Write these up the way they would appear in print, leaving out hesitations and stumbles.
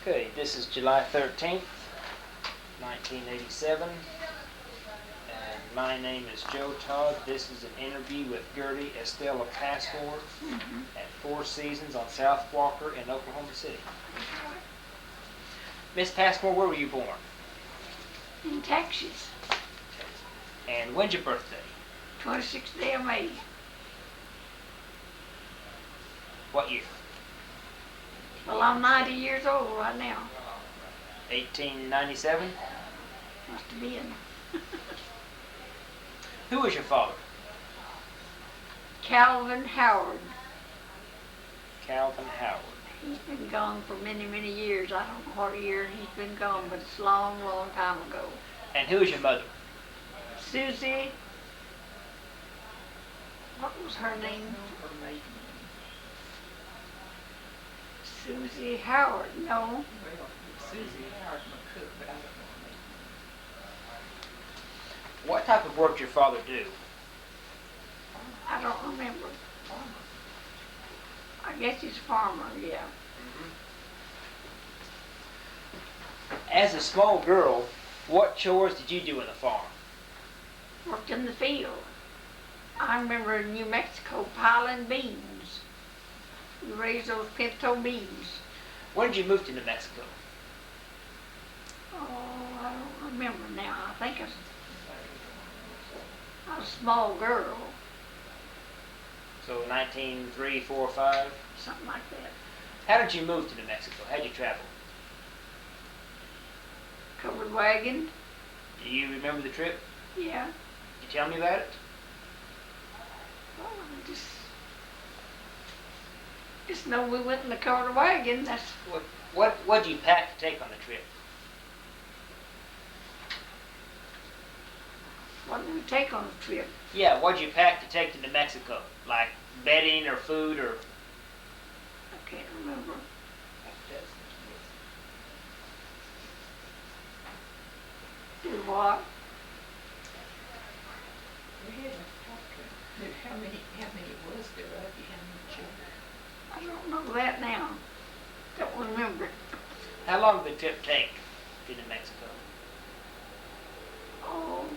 Okay, this is July 13th, 1987, and my name is Joe Todd. This is an interview with Gertie Estella Passmore at Four Seasons on South Walker in Oklahoma City. Miss Passmore, where were you born? In Texas. And when's your birthday? 26th day of May. What year? Well, I'm 90 years old right now. 1897? Must have been. Who was your father? Calvin Howard. Calvin Howard. He's been gone for many, many years. I don't know what year he's been gone, but it's a long, long time ago. And who was your mother? Susie. What was her name? Susie Howard. No. Susie Howard McCook, but I don't know her name. What type of work did your father do? I don't remember. I guess he's a farmer, yeah. As a small girl, what chores did you do in the farm? Worked in the field. I remember in New Mexico piling beans. We raised those Pinto beans. When did you move to New Mexico? Oh, I don't remember now. I think I was a small girl, So 1903, 4, 5? something like that. How did you move to New Mexico? How did you travel? Covered wagon, Do you remember the trip? yeah. Can you tell me about it? Well, I just know we went in the covered wagon. That's What did you pack to take on the trip? what did we take on the trip. Yeah, what did you pack to take to New Mexico? Like bedding or food or... I can't remember. Do what? We had a talk. How many was there of you? How many children? I don't know that now. Don't remember. How long did the trip take to New Mexico? Oh, it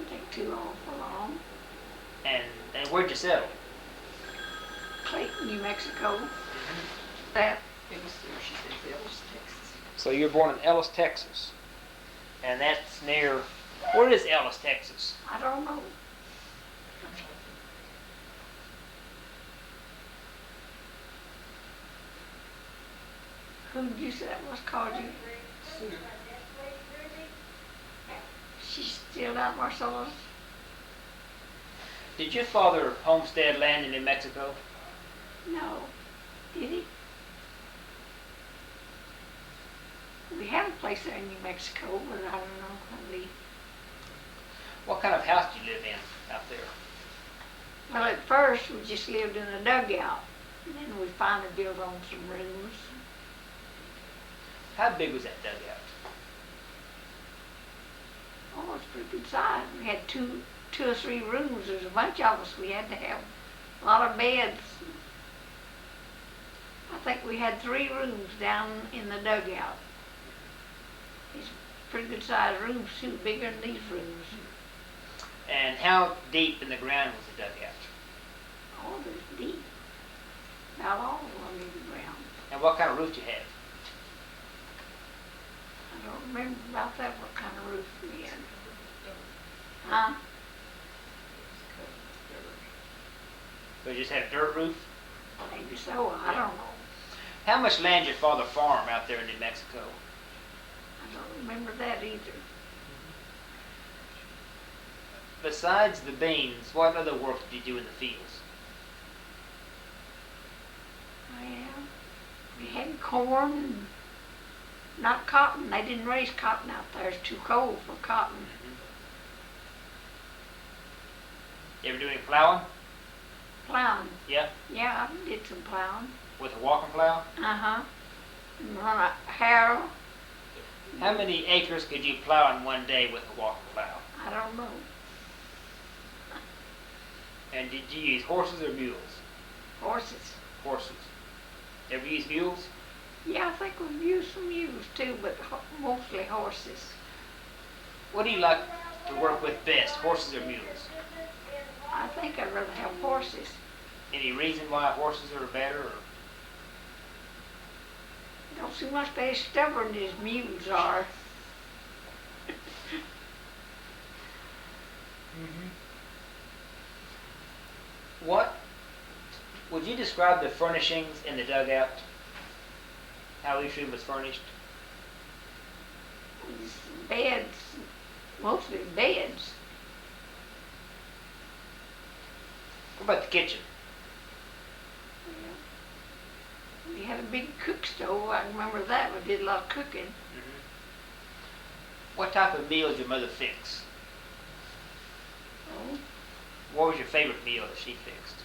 didn't take too long. And where'd you settle? Clayton, New Mexico. That It was there, she said, Ellis, Texas. So you were born in Ellis, Texas. And that's near... Where is Ellis, Texas? I don't know. Who did you say that was called you? Sue. She's still out Marcellus? Did your father homestead land in New Mexico? No. Did he? We had a place there in New Mexico, but I don't know how we... What kind of house did you live in out there? Well, at first we just lived in a dugout. And then we finally built on some rooms. How big was that dugout? Oh, it's pretty good size. We had two or three rooms. There's a bunch of us. We had to have a lot of beds. I think we had 3 rooms down in the dugout. These pretty good sized rooms too, bigger than these rooms. And how deep in the ground was the dugout? Oh, there's deep. About all under the ground. And what kind of roof did you have? I don't remember about that, what kind of roof we had. Huh? So you just had a dirt roof? Maybe so, I don't know. How much land did your father farm out there in New Mexico? I don't remember that either. Besides the beans, what other work did you do in the fields? Well, we had corn and not cotton. They didn't raise cotton out there. It's too cold for cotton. You ever do any plowing? Plowing. Yeah? Yeah, I did some plowing. With a walking plow? Uh-huh. And run a harrow. How many acres could you plow in one day with a walking plow? I don't know. And did you use horses or mules? Horses. Horses. Ever use mules? Yeah, I think we've used some mules too, but mostly horses. What do you like to work with best, horses or mules? I think I'd rather have horses. Any reason why horses are better? Or? They don't seem like they're as stubborn as mules are. What would you describe the furnishings in the dugout? How each room was furnished? These beds, mostly beds. What about the kitchen? We had a big cook stove. I remember that. We did a lot of cooking. What type of meals did your mother fix? Oh, What was your favorite meal that she fixed?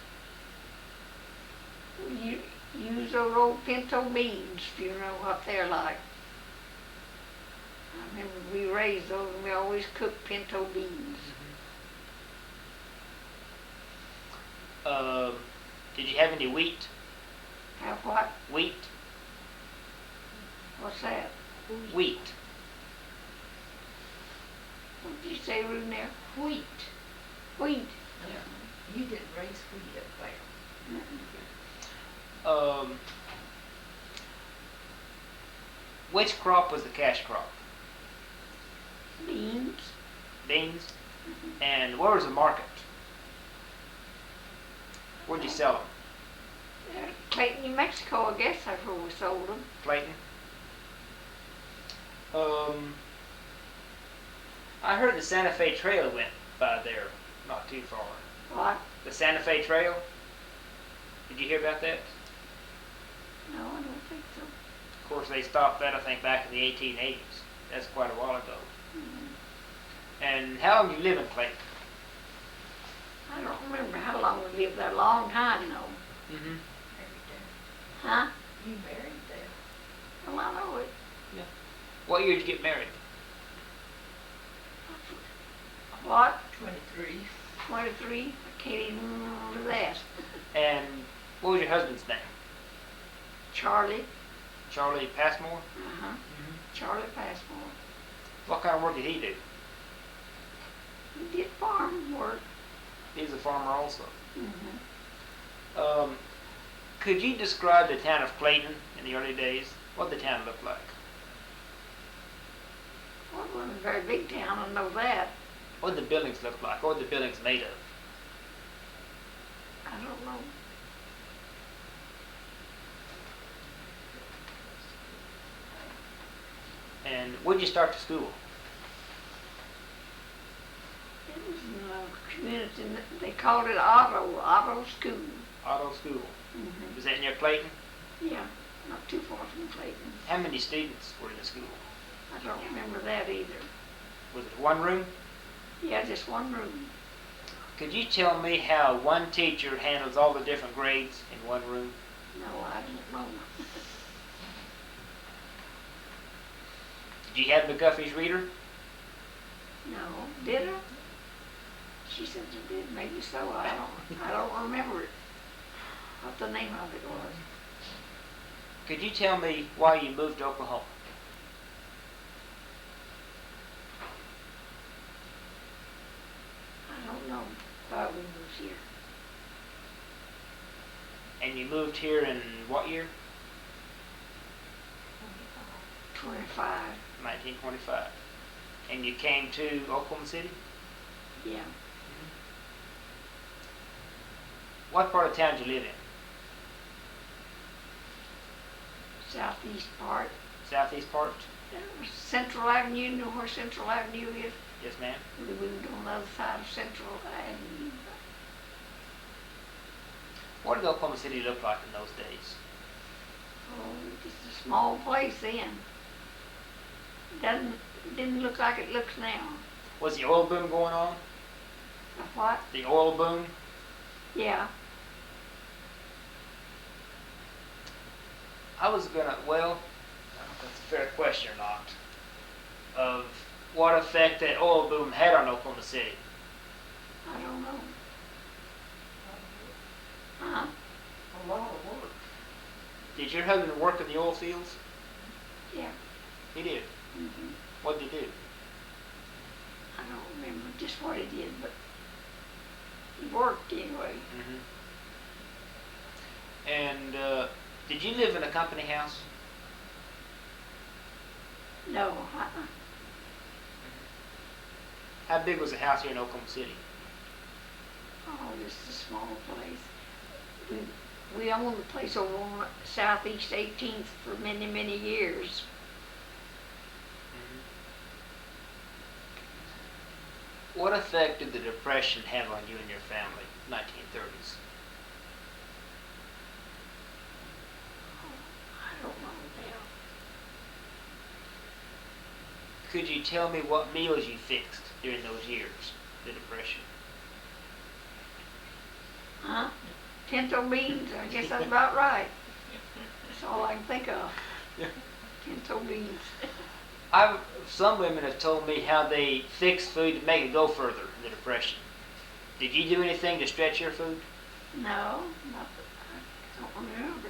we use those old pinto beans, if you know what they're like. I remember we raised those and we always cooked pinto beans. Did you have any wheat? Have what? Wheat? What's that? Wheat. What did you say, Runel? Wheat. Wheat. You didn't raise wheat up there. Which crop was the cash crop? Beans. Beans? And where was the market? Where'd you sell them? Clayton, New Mexico, I guess that's where we sold them. Clayton? I heard the Santa Fe Trail went by there not too far. What? The Santa Fe Trail? Did you hear about that? No, I don't think so. Of course, they stopped that, I think, back in the 1880s. That's quite a while ago. And how long you live in Clayton? I don't remember how long we lived there. A long time, though. Mm-hmm. Married there. Huh? You married there. Well, I know it. What year did you get married? What? 23. 23? I can't even remember that. And what was your husband's name? Charlie. Charlie Passmore? Uh-huh. Charlie Passmore. What kind of work did he do? He did farm work. He's a farmer also. Mm-hmm. Could you describe the town of Clayton in the early days? What did the town look like? Well, it wasn't a very big town, I know that. What did the buildings look like? What were the buildings made of? I don't know. And when did you start to school? It was in a community, they called it Auto School. Auto school. Mm-hmm. Was that near Clayton? Yeah, not too far from Clayton. How many students were in the school? I don't remember that either. Was it one room? Yeah, just one room. Could you tell me how one teacher handles all the different grades in one room? No, I don't know. Did you have McGuffey's reader? No, did I? She said you did, maybe so. I don't remember it. What the name of it was. Could you tell me why you moved to Oklahoma? I don't know. Thought we moved here. And you moved here in what year? 25. 1925. And you came to Oklahoma City? Yeah. What part of town did you live in? Southeast part. Southeast part? Central Avenue, you know where Central Avenue is? Yes, ma'am. We lived on the other side of Central Avenue. What did Oklahoma City look like in those days? Oh, just a small place then. Didn't look like it looks now. Was the oil boom going on? The what? The oil boom? Yeah. I was gonna, well, I don't know if that's a fair question or not, of what effect that oil boom had on Oklahoma City. I don't know. Huh? A lot of work. Did your husband work in the oil fields? Yeah. He did. Mm-hmm. What did he do? I don't remember just what he did, but he worked anyway. Mm-hmm. And did you live in a company house? No, uh-uh. How big was the house here in Oklahoma City? Oh, just a small place. We owned the place over on Southeast 18th for many, many years. What effect did the Depression have on you and your family, 1930s? I don't know now. Could you tell me what meals you fixed during those years, the Depression? Huh? Pinto beans, I guess that's about right. That's all I can think of. Pinto beans. Some women have told me how they fixed food to make it go further in the Depression. Did you do anything to stretch your food? No, nothing. I don't remember.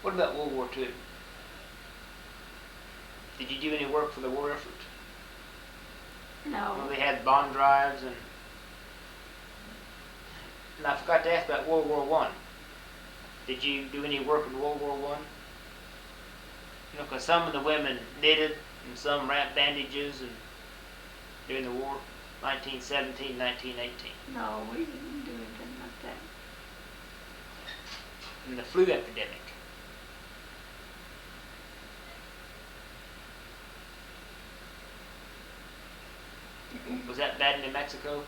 What about World War II? Did you do any work for the war effort? No. Well, they had bond drives and I forgot to ask about World War I. Did you do any work in World War I? You know, because some of the women knitted and some wrapped bandages and during the war, 1917, 1918. No, we didn't do anything like that. And the flu epidemic. Was that bad in New Mexico?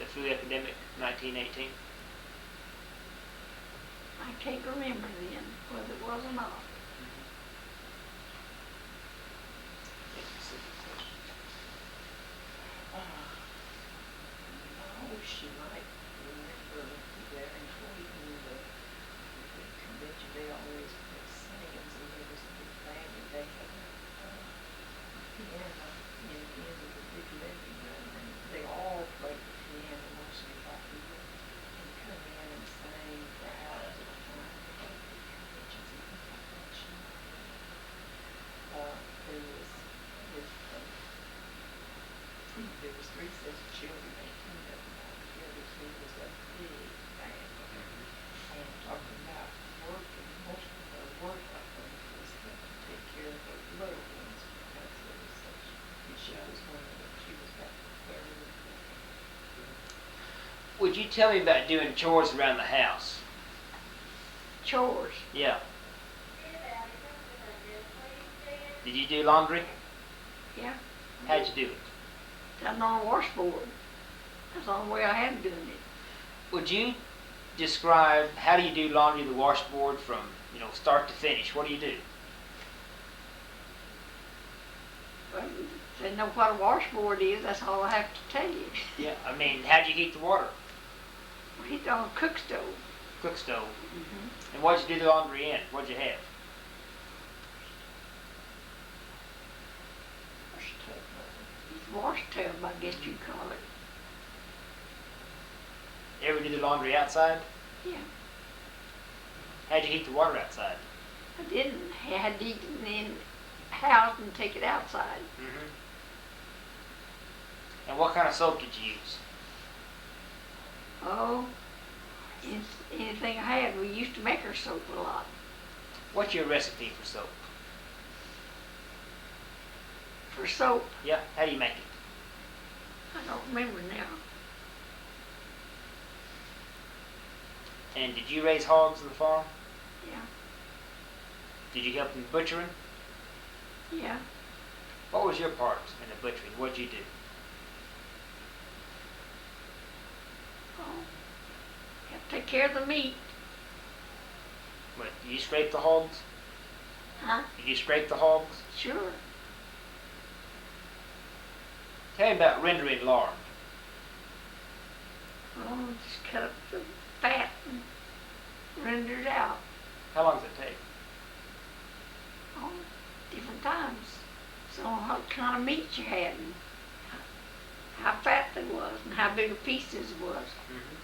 The flu epidemic, 1918? I can't remember then whether it was or not. No, she might remember there in Cleveland, the convention, they always put sayings, and there was a big family, they had a piano in the end of the big living room, and they all played the piano mostly by people, and come in and sang for hours at a time. They had big conventions and things like that. There was with there was three sets of children, 18 of them all together, so it was a big family. And talking about working, most of her work, I think, was to take care of her little ones because there was such, and she was one of them, she was about the third. Would you tell me about doing chores around the house? Chores. Yeah. Did you do laundry? Yeah. How'd you do it? Done on a washboard. That's the only way I had of doing it. Would you describe how do you do laundry in the washboard from, start to finish? What do you do? Well, if they know what a washboard is, that's all I have to tell you. Yeah, I mean, how'd you heat the water? We heat it on a cook stove. Cook stove. Mm-hmm. And what'd you do the laundry in? What'd you have? Wash tub, I guess you'd call it. Ever do the laundry outside? Yeah. How'd you heat the water outside? I didn't. I had to heat it in the house and take it outside. Mm-hmm. And what kind of soap did you use? Oh, anything I had. We used to make our soap a lot. What's your recipe for soap? For soap, Yeah, how do you make it? I don't remember now. And did you raise hogs on the farm? Yeah. Did you help in butchering? Yeah. What was your part in the butchering? What'd you do? Oh, have to take care of the meat. What, did you scrape the hogs? Huh? Did you scrape the hogs? Sure. Tell me about rendering lard. Oh, just cut up the fat and render it out. How long does it take? Oh, different times. So what kind of meat you had and how fat they was and how big a piece this was. Mm-hmm.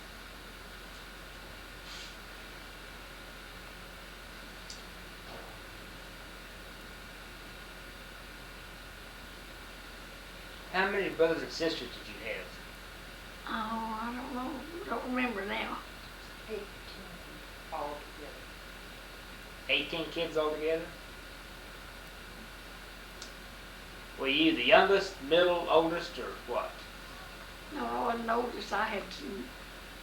How many brothers and sisters did you have? Oh, I don't know. Don't remember now. 18 altogether. 18 kids altogether? Were you the youngest, middle, oldest, or what? No, I wasn't the oldest. I had some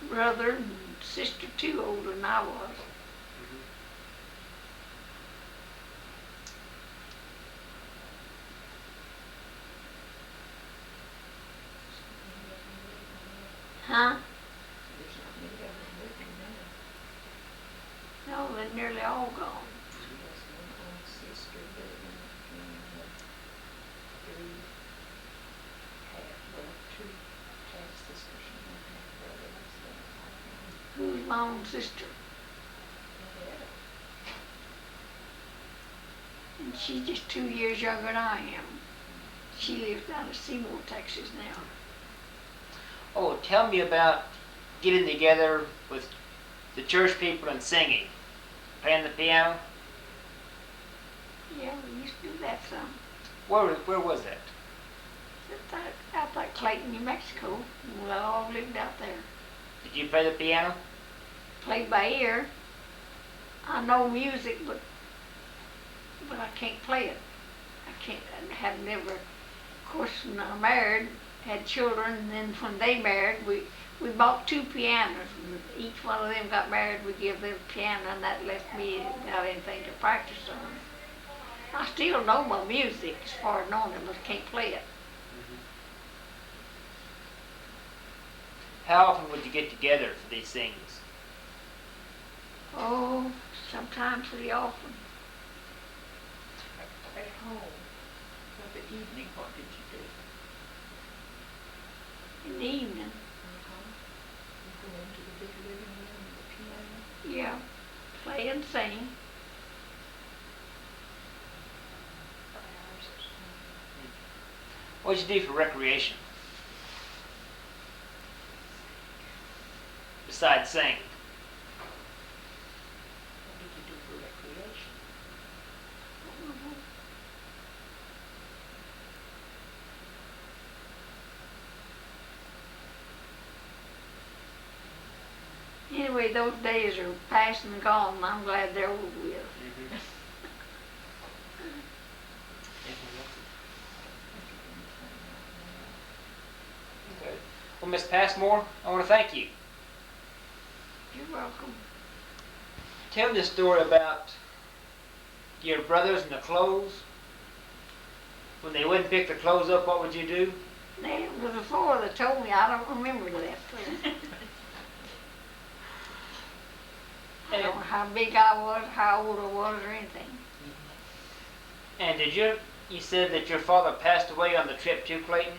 brother and sister too older than I was. Huh? There's not many of them living now. No, they're nearly all gone. She has one older sister living and 3 half, well, 2 half sisters and 1 half brother. That's what I Who's my own sister? Yeah. And she's just 2 years younger than I am. She lives down in Seymour, Texas now. Oh, tell me about getting together with the church people and singing. Playing the piano? Yeah, we used to do that some. Where was that? Out like Clayton, New Mexico. We all lived out there. Did you play the piano? Played by ear. I know music, but I can't play it. I have never. Of course, when I married, had children, and then when they married, we bought 2 pianos. Each one of them got married, we give them a piano, and that left me without anything to practice on. I still know my music as far as knowing it, but can't play it. How often would you get together for these things? Oh, sometimes pretty often. At home, for the evening, what did you do? In the evening, You go into the big living room with the piano? yeah, play and sing. For hours at a time. What did you do for recreation? Besides singing? What did you do for recreation? Anyway, those days are past and gone, and I'm glad they're over with. Okay. Well, Miss Passmore, I want to thank you. You're welcome. Tell me the story about your brothers and the clothes. When they wouldn't pick the clothes up, what would you do? Now, it was the 4 that told me. I don't remember that. I don't know how big I was, how old I was, or anything. And did you said that your father passed away on the trip to Clayton?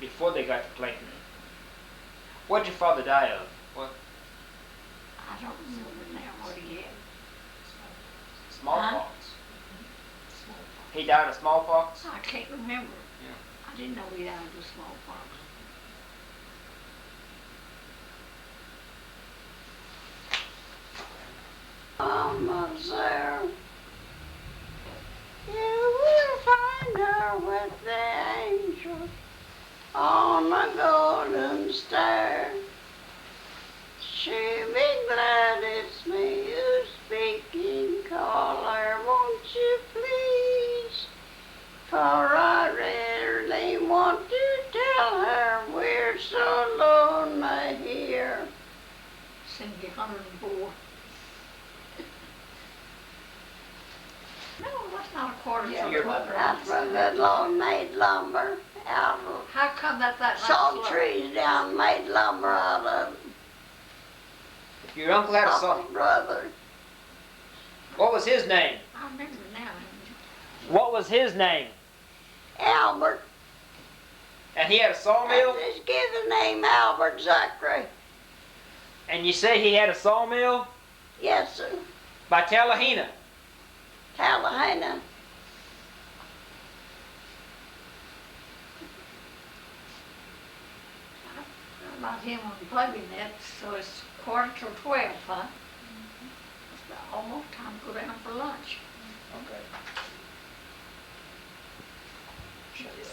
Before they got to Clayton. What did your father die of? What? I don't remember now what he had. Smallpox. He died of smallpox? I can't remember. Yeah. I didn't know he died of smallpox. Mama's there. You will find her with the angels on a golden stair. She'll be glad it's me who's speaking. Call her, won't you please? For I really want to tell her we're so lonely here. Cindy 104. No, that's not a quarter Yeah, to That's where that long made lumber out of How come that much salt slow? trees down made lumber out of Your uncle had a Papa's son. brother. What was his name? I remember now. What was his name? Albert. And he had a sawmill? Just give the name Albert Zachary. And you say he had a sawmill? Yes, sir. By Tallahena. Tallahena. About him unplugging that, so it's 11:45, huh? It's about almost time to go down for lunch. Okay. shut it